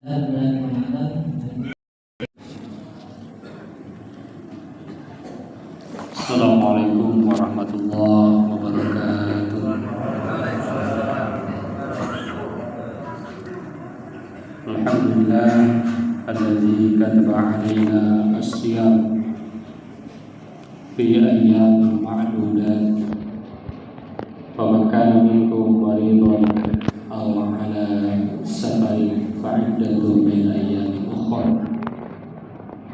Assalamualaikum warahmatullahi wabarakatuh. Alhamdulillah alladzi kataba alaina as-siyam fi ayyamin ma'dudat. Faman kana minkum maridan aw ala safarin fa'iddatun min ayyamin ukhra.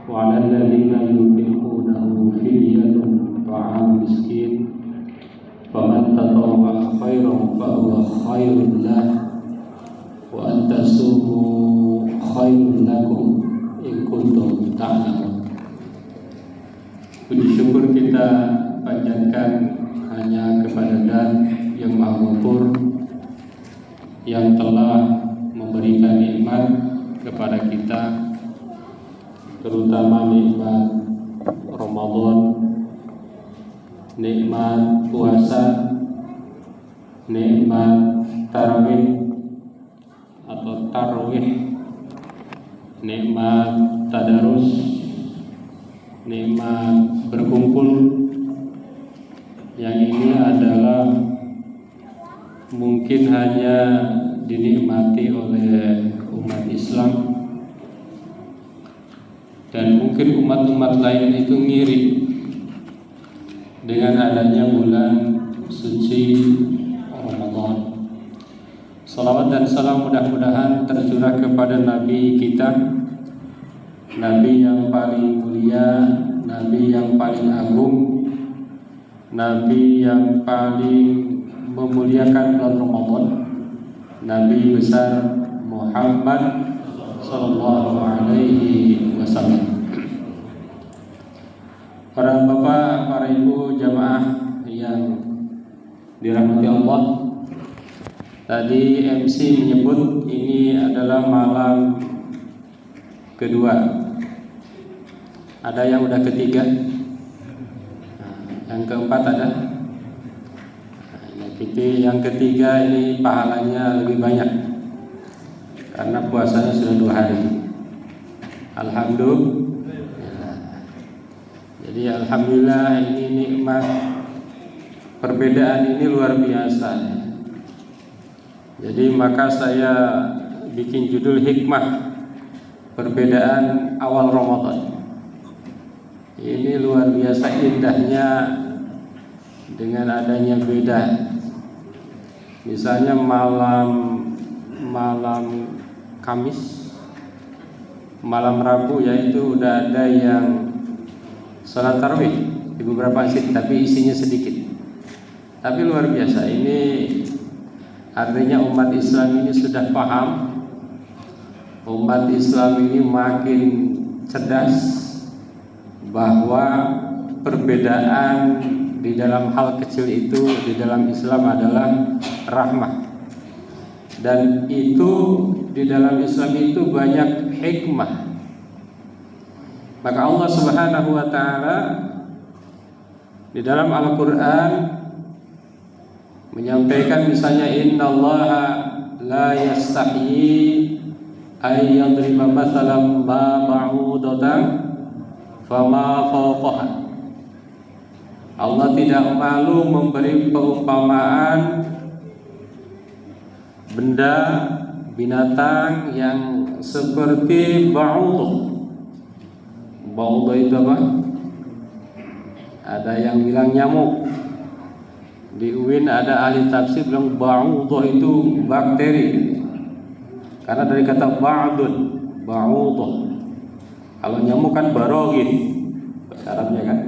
Wa 'alal ladzina yutiqunahu fidyatun ta'am miskin. Faman tatawwa'a khairan fa huwa khairun lahu wa an tasumu khairun lakum in kuntum ta'lamun. Puji syukur kita panjatkan hanya kepada Dan yang Maha Ghafur, yang telah memberikan nikmat kepada kita, terutama nikmat Ramadan, nikmat puasa, nikmat tarawih atau tarwih, nikmat tadarus, nikmat berkumpul. Yang ini adalah mungkin hanya dinikmati oleh umat Islam, dan mungkin umat-umat lain itu ngiri dengan adanya bulan suci Ramadan. Salawat dan salam mudah-mudahan tercurah kepada Nabi kita, Nabi yang paling mulia, Nabi yang paling agung, Nabi yang paling memuliakan bulan Ramadan, Nabi besar Muhammad sallallahu alaihi wasallam. Para bapak, para ibu jamaah yang dirahmati Allah, tadi MC menyebut ini adalah malam kedua. Ada yang udah ketiga, yang keempat ada. Yang ketiga ini pahalanya lebih banyak karena puasanya sudah 2 hari. Alhamdulillah. Jadi alhamdulillah, ini nikmat. Perbedaan ini luar biasa. Jadi maka saya bikin judul hikmah perbedaan awal Ramadan. Ini luar biasa indahnya dengan adanya beda. Misalnya malam Kamis, malam Rabu, yaitu udah ada yang salat tarawih di beberapa masjid, tapi isinya sedikit. Tapi luar biasa, ini artinya umat Islam ini sudah paham. Umat Islam ini makin cerdas bahwa perbedaan di dalam hal kecil itu di dalam Islam adalah rahmah. Dan itu di dalam Islam itu banyak hikmah. Maka Allah Subhanahu wa taala di dalam Al-Qur'an menyampaikan misalnya, innallaha la yastahyi ay yadriba mathalan ma ba'udatan fama fawqaha. Allah tidak malu memberi perumpamaan benda binatang yang seperti ba'udah. Ba'udah itu apa? Ada yang bilang nyamuk. Di UIN ada ahli tafsir bilang ba'udah itu bakteri, karena dari kata ba'dun, ba'udah. Kalau nyamuk kan barogih bahasa Arabnya kan.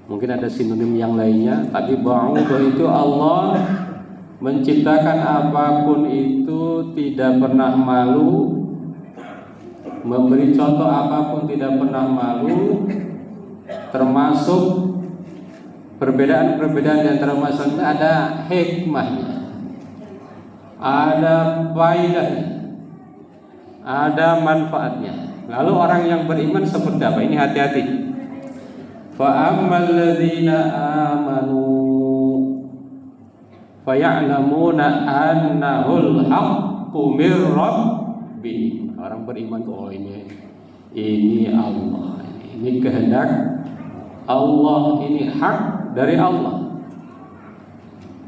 Mungkin ada sinonim yang lainnya, tapi ba'udah itu Allah menciptakan apapun itu tidak pernah malu, memberi contoh apapun tidak pernah malu, termasuk perbedaan-perbedaan di antara manusia ada hikmahnya, ada faedahnya, ada manfaatnya. Lalu orang yang beriman seperti apa? Ini hati-hati. Fa ammal ladzina amanu faya'lamuna annahul haqqu mir bi. Orang beriman tuh oh ini Allah, ini kehendak Allah, ini hak dari Allah.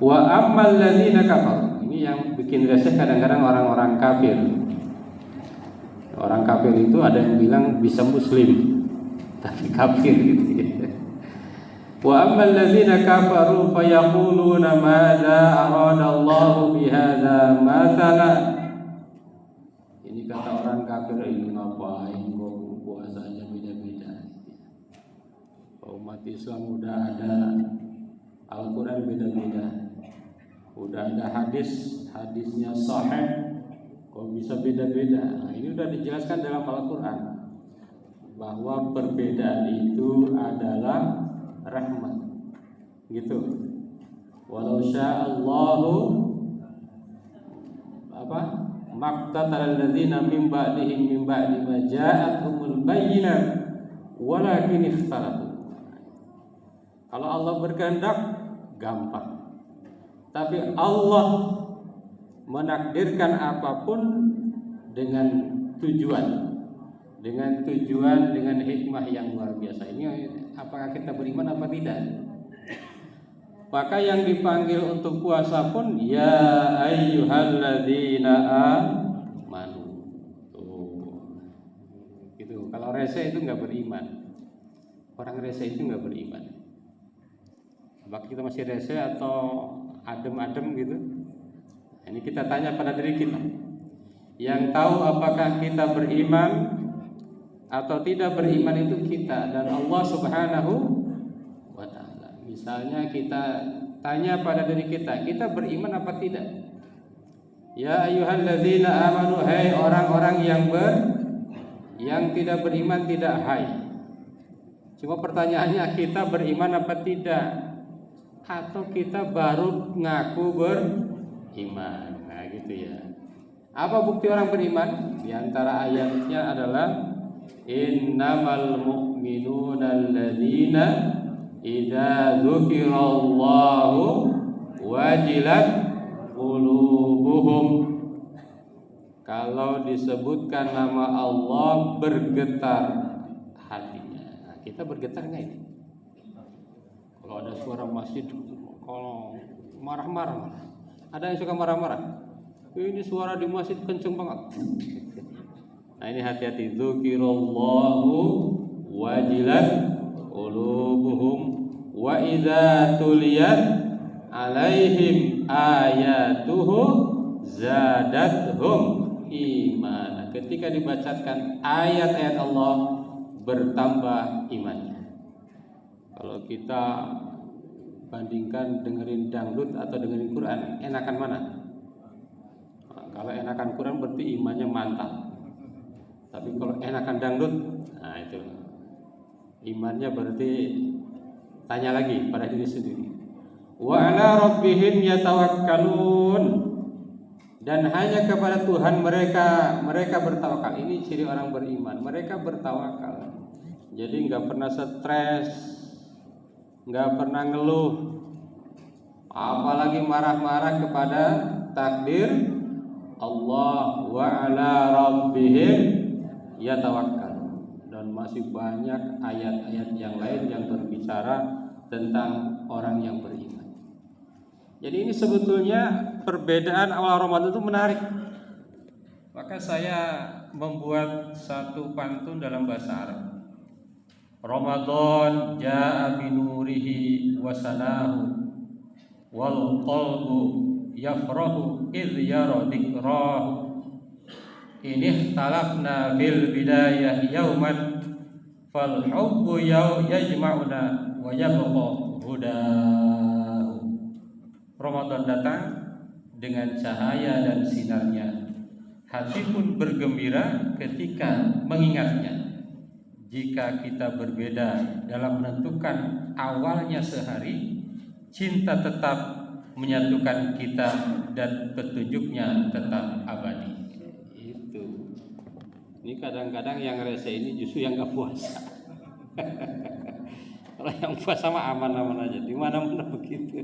Wa ammal ladzina kafaru. Ini yang bikin resah kadang-kadang orang-orang kafir. Orang kafir itu ada yang bilang bisa muslim tapi kafir gitu ya. Wa ammal ladzina kafaru fayaquluna madza arada Allahu bihadza mathala. Ini kata orang kafir, ini ngapain kok puasanya beda-beda. Umat Islam udah ada Al-Quran beda-beda, udah ada hadisnya sahih, kok bisa beda-beda. Nah, ini udah dijelaskan dalam Al-Quran bahwa perbedaan itu adalah rahmat, gitu. Walau sya'allahu maqtatal ladzina min ba'dihim min ba'di ma ja'atuhumul bayyinah walakin ikhtalafu. Kalau Allah berkehendak gampang. Tapi Allah menakdirkan apapun dengan tujuan, dengan hikmah yang luar biasa. Ini apakah kita beriman apa tidak? Maka yang dipanggil untuk puasa pun ya ayyuhalladzina amanu. Gitu. Kalau rese itu enggak beriman. Orang rese itu enggak beriman. Apakah kita masih rese atau adem-adem gitu? Ini kita tanya pada diri kita. Yang tahu apakah kita beriman atau tidak beriman itu kita dan Allah Subhanahu wa ta'ala. Misalnya kita tanya pada diri kita beriman apa tidak? Ya ayyuhalladzina amanu, hai orang-orang yang tidak beriman, tidak hai. Cuma pertanyaannya kita beriman apa tidak? Atau kita baru ngaku beriman. Nah gitu ya. Apa bukti orang beriman? Di antara ayatnya adalah innamal mu'minuna alladzina idza dzukirallahu wajilat qulubuhum. Kalau disebutkan nama Allah bergetar hatinya. Nah, kita bergetar enggak ini? Kalau ada suara masjid, kalau marah-marah, ada yang suka marah-marah. Ini suara di masjid kenceng banget. Nah ini hati-hati. Dzukirallahu wajilat qulubuhum wa idza tuliyat alaihim ayatuhu zadatuhum iman. Ketika dibacakan ayat-ayat Allah bertambah imannya. Kalau kita bandingkan dengerin dangdut atau dengerin Quran, enakan mana? Nah, kalau enakan Quran berarti imannya mantap. Tapi kalau enakan dangdut, nah itu imannya berarti tanya lagi pada diri sendiri. Wa ala rabbihim yatawakkalun. Dan hanya kepada Tuhan mereka bertawakal. Ini ciri orang beriman. Mereka bertawakal. Jadi nggak pernah stres, nggak pernah ngeluh, apalagi marah-marah kepada takdir Allah. Wa ala rabbihim yatawakkal. Dan masih banyak ayat-ayat yang lain yang berbicara tentang orang yang beriman. Jadi ini sebetulnya perbedaan awal Ramadan itu menarik. Maka saya membuat satu pantun dalam bahasa Arab. Ramadan jaa binurihi wasanahu wal qalbu yafrahu idh yara dzikrahu ini talafna bil bidayah yauman fal hubbu yajma'una wa yabqa hudahu. Ramadan datang dengan cahaya dan sinarnya, hati pun bergembira ketika mengingatnya. Jika kita berbeda dalam menentukan awalnya sehari, cinta tetap menyatukan kita dan petunjuknya tetap abadi. Itu. Ini kadang-kadang yang rese ini justru yang gak puasa. Kalau yang puasa mah aman-aman aja, di mana-mana begitu.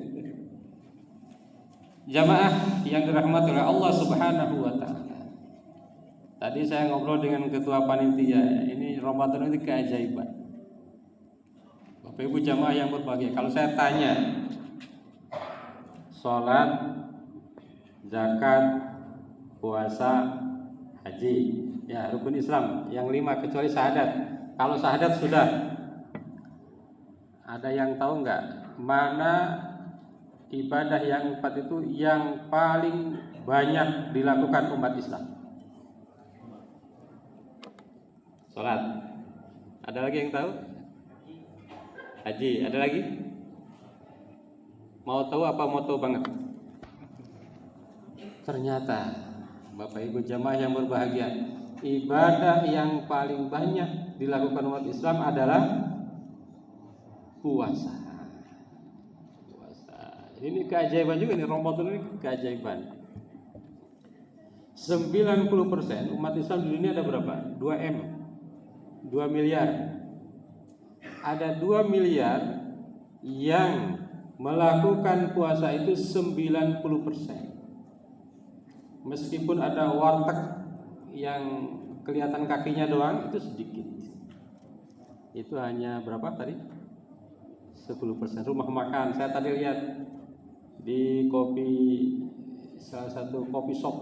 Jamaah yang dirahmati oleh Allah Subhanahu wa taala. Tadi saya ngobrol dengan ketua panitia, ini Ramadan itu keajaiban. Bapak Ibu jamaah yang berbahagia, kalau saya tanya sholat, zakat, puasa, haji, ya rukun Islam yang 5 kecuali syahadat. Kalau syahadat sudah, ada yang tahu nggak mana ibadah yang 4 itu yang paling banyak dilakukan umat Islam? Sholat. Ada lagi yang tahu? Haji. Ada lagi? Mau tahu apa mau tahu banget? Ternyata Bapak Ibu jamaah yang berbahagia, ibadah yang paling banyak dilakukan umat Islam adalah puasa. Ini keajaiban juga nih, Ramadan ini keajaiban. 90% umat Islam di dunia ada berapa? 2M, 2 miliar. Ada 2 miliar yang melakukan puasa itu 90%. Meskipun ada warteg yang kelihatan kakinya doang, itu sedikit. Itu hanya berapa tadi? 10%. Rumah makan, saya tadi lihat di salah satu kopi shop.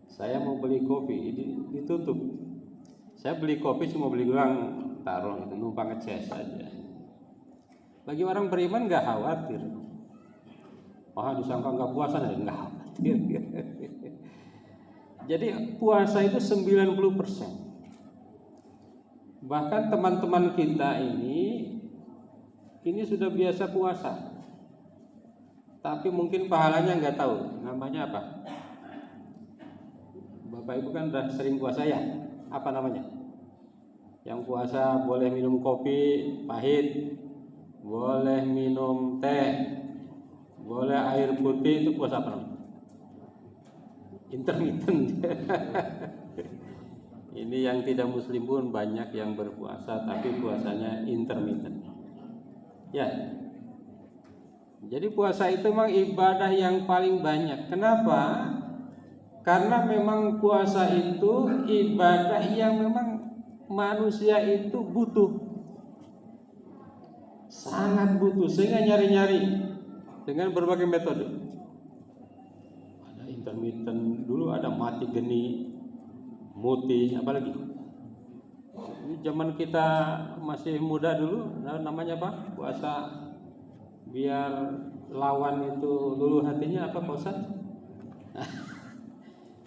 Saya mau beli kopi, ini ditutup. Saya beli kopi cuma beli gelang, taruh itu numpang ngeces saja. Bagi orang beriman nggak khawatir. Disangka nggak puasa, nggak khawatir. Jadi puasa itu 90%. Bahkan teman-teman kita ini sudah biasa puasa, tapi mungkin pahalanya nggak tahu. Namanya apa? Bapak Ibu kan udah sering puasa ya? Apa namanya? Yang puasa boleh minum kopi pahit, boleh minum teh, boleh air putih, itu puasa apa namanya? Intermittent. Ini yang tidak muslim pun banyak yang berpuasa, tapi puasanya intermittent. Ya. Jadi puasa itu memang ibadah yang paling banyak. Kenapa? Karena memang puasa itu ibadah yang memang manusia itu butuh, sangat butuh, sehingga nyari-nyari dengan berbagai metode. Ada intermittent, dulu ada mati geni, muti, apalagi. Ini zaman kita masih muda dulu, namanya apa? Puasa biar lawan itu dulu hatinya apa, Pak Ustaz?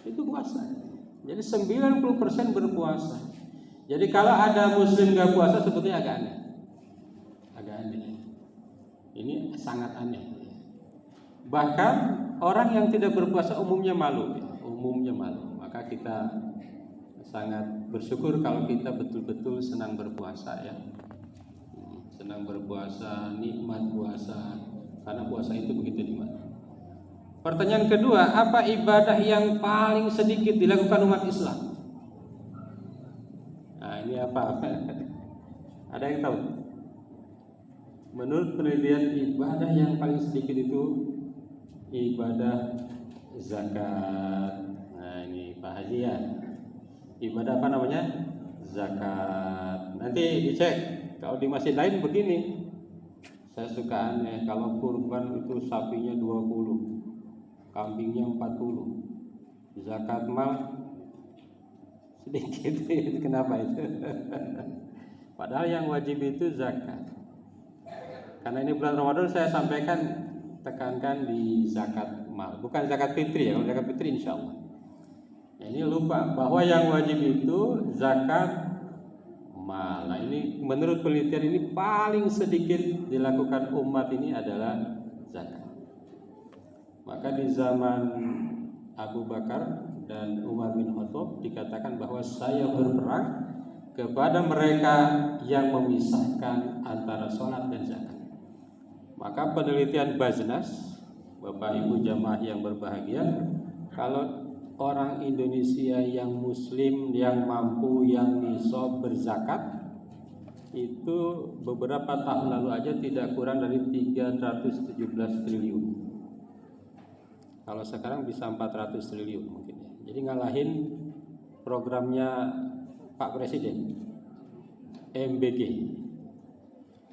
Itu puasa. Jadi 90% berpuasa. Jadi kalau ada muslim gak puasa sebetulnya agak aneh. Agak aneh. Ini sangat aneh. Bahkan orang yang tidak berpuasa umumnya malu. Umumnya malu. Maka kita sangat bersyukur kalau kita betul-betul senang berpuasa ya. Senang berpuasa, nikmat puasa. Karena puasa itu begitu nikmat. Pertanyaan kedua, apa ibadah yang paling sedikit dilakukan umat Islam? Nah, ini apa? Ada yang tahu? Menurut penelitian, ibadah yang paling sedikit itu ibadah zakat. Nah, ini Pak Haji ya. Ibadah apa namanya? Zakat. Nanti dicek. Kalau di masjid lain begini. Saya suka aneh, kalau kurban itu sapinya 20, kambingnya 40, zakat mal sedikit. Kenapa itu? Padahal yang wajib itu zakat. Karena ini bulan Ramadan, saya sampaikan, tekankan di zakat mal, bukan zakat fitri ya. Kalau zakat fitri insya Allah. Nah, ini lupa bahwa yang wajib itu zakat mal. Nah, ini menurut penelitian ini paling sedikit dilakukan umat ini adalah zakat. Maka di zaman Abu Bakar dan Umar bin Khattab dikatakan bahwa saya berperang kepada mereka yang memisahkan antara sholat dan zakat. Maka penelitian Baznas, Bapak Ibu jamaah yang berbahagia, kalau orang Indonesia yang muslim, yang mampu, yang nisab berzakat, itu beberapa tahun lalu aja tidak kurang dari 317 triliun. Kalau sekarang bisa 400 triliun mungkin ya. Jadi ngalahin programnya Pak Presiden MBG.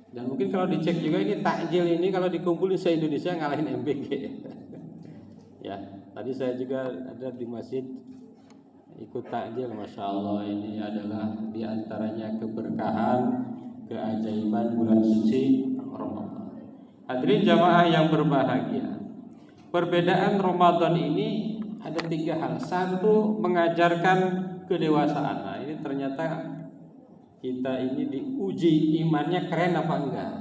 Dan mungkin kalau dicek juga ini takjil ini kalau dikumpulin se-Indonesia ngalahin MBG. Ya, tadi saya juga ada di masjid ikut takjil, Masya Allah, ini adalah diantaranya keberkahan, keajaiban bulan suci Ramadan. Hadirin jamaah yang berbahagia, perbedaan Ramadan ini ada 3 hal. Satu, mengajarkan kedewasaan. Nah, ini ternyata kita ini diuji imannya keren apa enggak.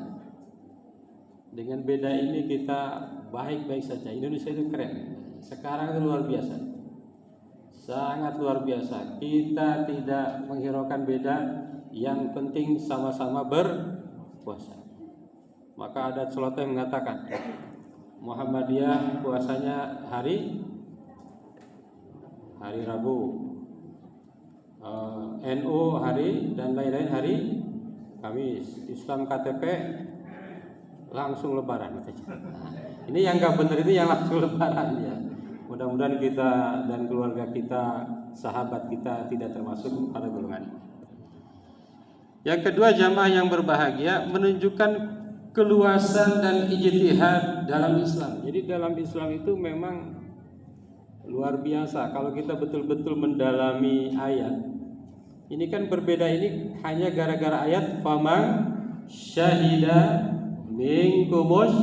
Dengan beda ini kita baik-baik saja. Indonesia itu keren. Sekarang itu luar biasa. Sangat luar biasa. Kita tidak menghiraukan beda, yang penting sama-sama berpuasa. Maka ada celoteh mengatakan Muhammadiyah puasanya hari Rabu, NU hari dan lain-lain hari Kamis, Islam KTP langsung Lebaran. Ini yang nggak benar, ini yang langsung Lebaran ya. Mudah-mudahan kita dan keluarga kita, sahabat kita tidak termasuk pada golongan ini. Yang kedua, jamaah yang berbahagia, menunjukkan keluasan dan ijtihad dalam Islam. Jadi dalam Islam itu memang luar biasa. Kalau kita betul-betul mendalami ayat, ini kan berbeda, ini hanya gara-gara ayat faman syahida minkumus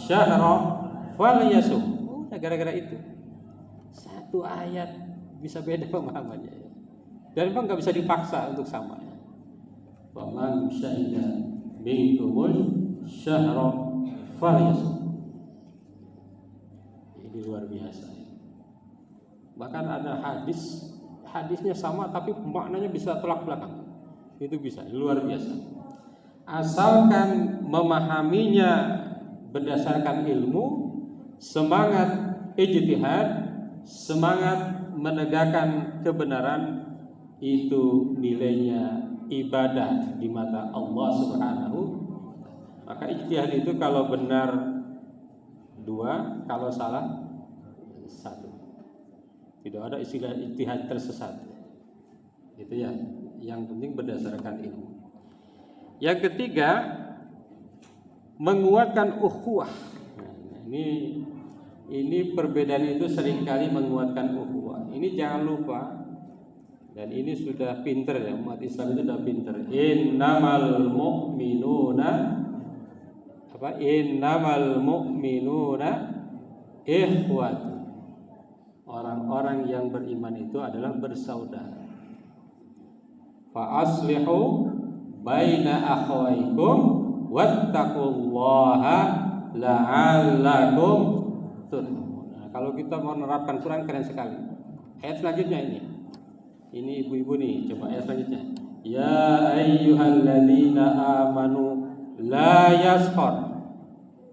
syahra falyasum. Udah gara-gara itu. Satu ayat bisa beda pemahamannya. Dan memang nggak bisa dipaksa untuk sama. Faman syahida minkumus syahra falyasum. Ini luar biasa. Bahkan ada hadisnya sama tapi maknanya bisa tolak belakang. Itu bisa, luar biasa. Asalkan memahaminya berdasarkan ilmu, semangat ijtihad, semangat menegakkan kebenaran, itu nilainya ibadah di mata Allah Subhanahu. Maka ijtihad itu kalau benar 2, kalau salah 1. Tidak ada istilah ijtihad tersesat. Itu ya, yang penting berdasarkan ilmu. Yang ketiga, menguatkan ukhuwah. Nah, ini perbedaan itu seringkali menguatkan ukhuwah. Ini jangan lupa, dan ini sudah pinter ya, umat Islam itu sudah pinter. Innamal mu'minuna ikhwat. Orang-orang yang beriman itu adalah bersaudara. Fa aslihu baina akhawaikum wattaqullaha la'allakum turhamun. Nah, kalau kita mau menerapkan Quran keren sekali. Ayat selanjutnya ini. Ini ibu-ibu nih, coba ayat selanjutnya. Ya ayyuhalladzina amanu la yaskhar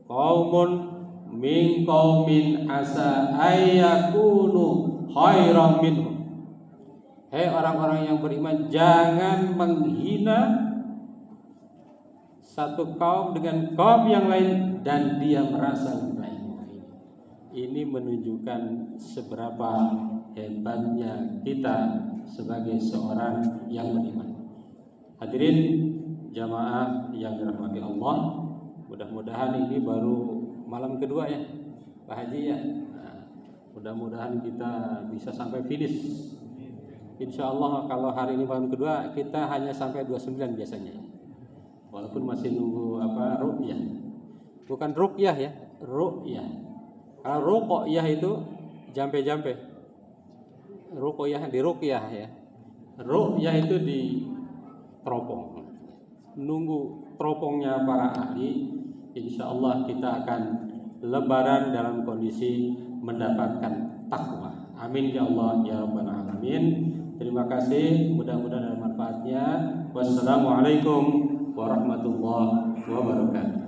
qaumun min qaumin asa ayyakunu khairan minhum. Hei orang-orang yang beriman, jangan menghina satu kaum dengan kaum yang lain dan dia merasa lebih baik. Ini menunjukkan seberapa hebatnya kita sebagai seorang yang beriman. Hadirin jamaah yang dirahmati Allah, mudah-mudahan ini baru malam kedua ya Pak Haji ya. Nah, mudah-mudahan kita bisa sampai finish. Insya Allah kalau hari ini malam kedua kita hanya sampai 29 biasanya. Walaupun masih nunggu ruqyah. Bukan ruqyah ya, ruqyah. Kalau ruqyah itu jampe-jampe. Ruqyah di ruqyah ya. Ruqyah itu di teropong. Nunggu teropongnya para ahli. Insya Allah kita akan lebaran dalam kondisi mendapatkan takwa. Amin ya Allah ya Rabbal Alamin. Terima kasih, mudah-mudahan ada manfaatnya. Wassalamualaikum warahmatullahi wabarakatuh.